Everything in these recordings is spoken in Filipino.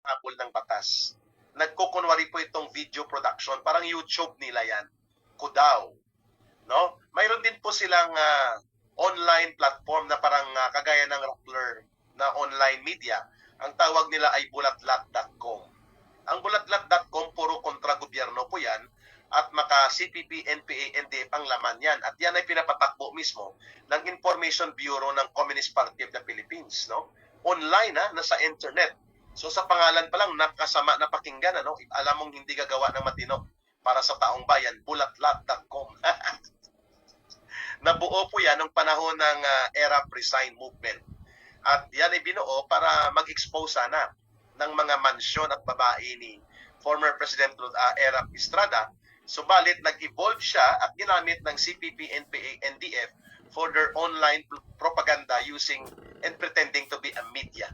habol ng batas. Nagkukunwari po itong video production, parang YouTube nila yan. Kudaw. No? Mayroon din po silang online platform na parang kagaya ng Rappler na online media. Ang tawag nila ay bulatlat.com. Ang bulatlat.com puro kontra gobyerno po yan at maka CPP, NPA, NDF ang laman yan. At yan ay pinapatakbo mismo ng Information Bureau ng Communist Party of the Philippines. No? Online nasa internet. So sa pangalan pa lang, nakasama na pakinggan. Ano? Alam mong hindi gagawa ng matino para sa taong bayan, bulatlat.com. Nabuo po yan ng panahon ng ERAP Resign Movement. At yan ay binuo para mag-expose sana ng mga mansyon at babae ni former President ERAP Estrada. Subalit nag-evolve siya at ginamit ng CPP, NPA, NDF for their online propaganda using and pretending to be a media.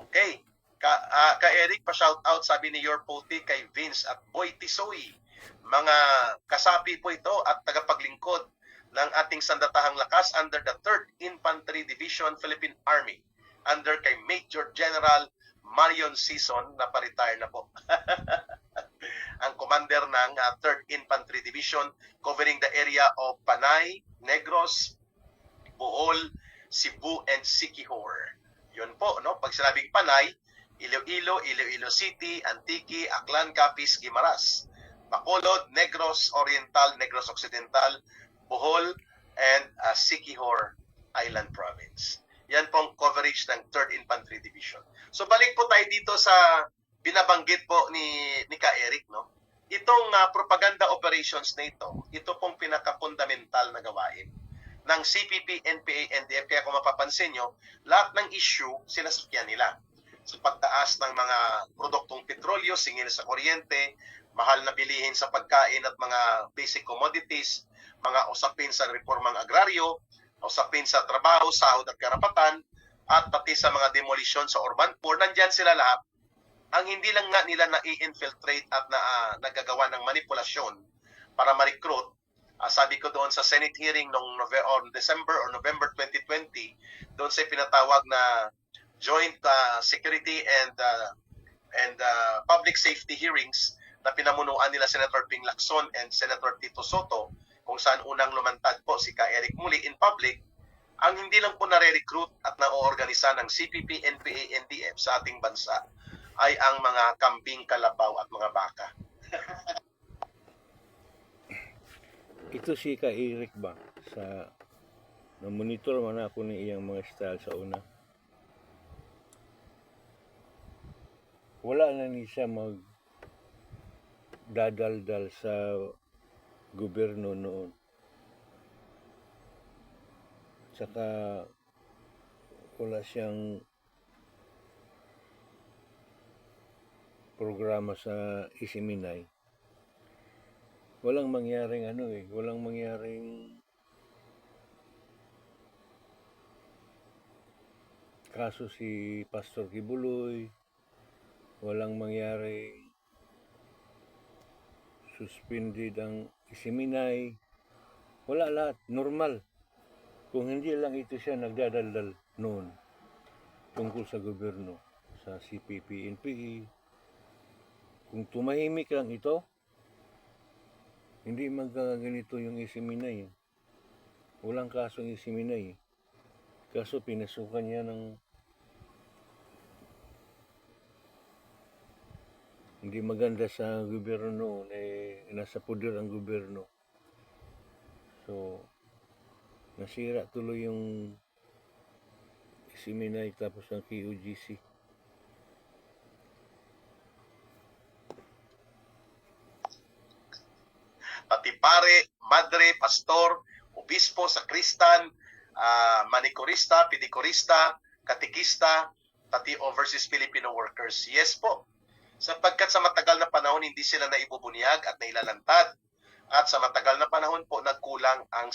Okay. Ka-Eric, pa-shout out, sabi ni Your Poti kay Vince at Boy Tisoy. Mga kasapi po ito at tagapaglingkod ng ating sandatahang lakas under the 3rd Infantry Division Philippine Army under kay Major General Marion Sison na pa-retire na po. Ang commander ng 3rd Infantry Division covering the area of Panay, Negros, Bohol, Cebu, and Siquijor. Yun po, no? Pag sinabing Panay, Iloilo, Iloilo City, Antique, Aklan, Capiz, Guimaras, Bacolod, Negros Oriental, Negros Occidental, Bohol, and Siquijor Island Province. Yan pong coverage ng 3rd Infantry Division. So balik po tayo dito sa binabanggit po ni Ka-Eric, no? Itong propaganda operations na ito pong pinaka-fundamental na gawain ng CPP, NPA, NDF. Kaya kung mapapansin nyo, lahat ng issue sinasakyan nila. Sa pagtaas ng mga produktong petrolyo, singil sa kuryente, mahal na bilihin sa pagkain at mga basic commodities, mga usapin sa reformang agraryo, usapin sa trabaho, sahod at karapatan, at pati sa mga demolisyon sa urban poor, nandyan sila lahat. Ang hindi lang nga nila na-i-infiltrate at nagagawa ng manipulasyon para ma-recruit, sabi ko doon sa Senate hearing noong December or November 2020, doon sa pinatawag na Joint Security and Public Safety Hearings na pinamunuan nila Senator Ping Lacson and Senator Tito Soto, kung saan unang lumantad po si Ka-Eric muli in public, ang hindi lang po nare-recruit at na-oorganisa ng CPP, NPA, NDF sa ating bansa ay ang mga kambing, kalabaw at mga baka. Ito si Ka-Eric ba? Na-monitor man ako ni iyang mga style sa una. Wala na ni siya magdadaldal sa gobyerno noon. Saka wala siyang programa sa Isiminay. Walang mangyaring walang mangyaring kaso si Pastor Kibuloy, walang mangyaring suspended ang Isiminay, wala lahat, normal. Kung hindi lang ito siya nagdadaldal noon tungkol sa gobyerno, sa CPP, NPA, kung tumahimik lang ito, hindi magkaganito yung Isiminay. Walang kaso yung Isiminay. Kaso pinasukan niya ng hindi maganda sa gobyerno, nasa poder ang gobyerno. So, nasira tuloy yung Isiminay tapos ang KOGC. Pati pare, madre, pastor, obispo, sakristan, manikurista, pedikurista, katikista, pati overseas Filipino workers. Yes po. Sapagkat sa matagal na panahon hindi sila naibubunyag at nailalantad. At sa matagal na panahon po nagkulang ang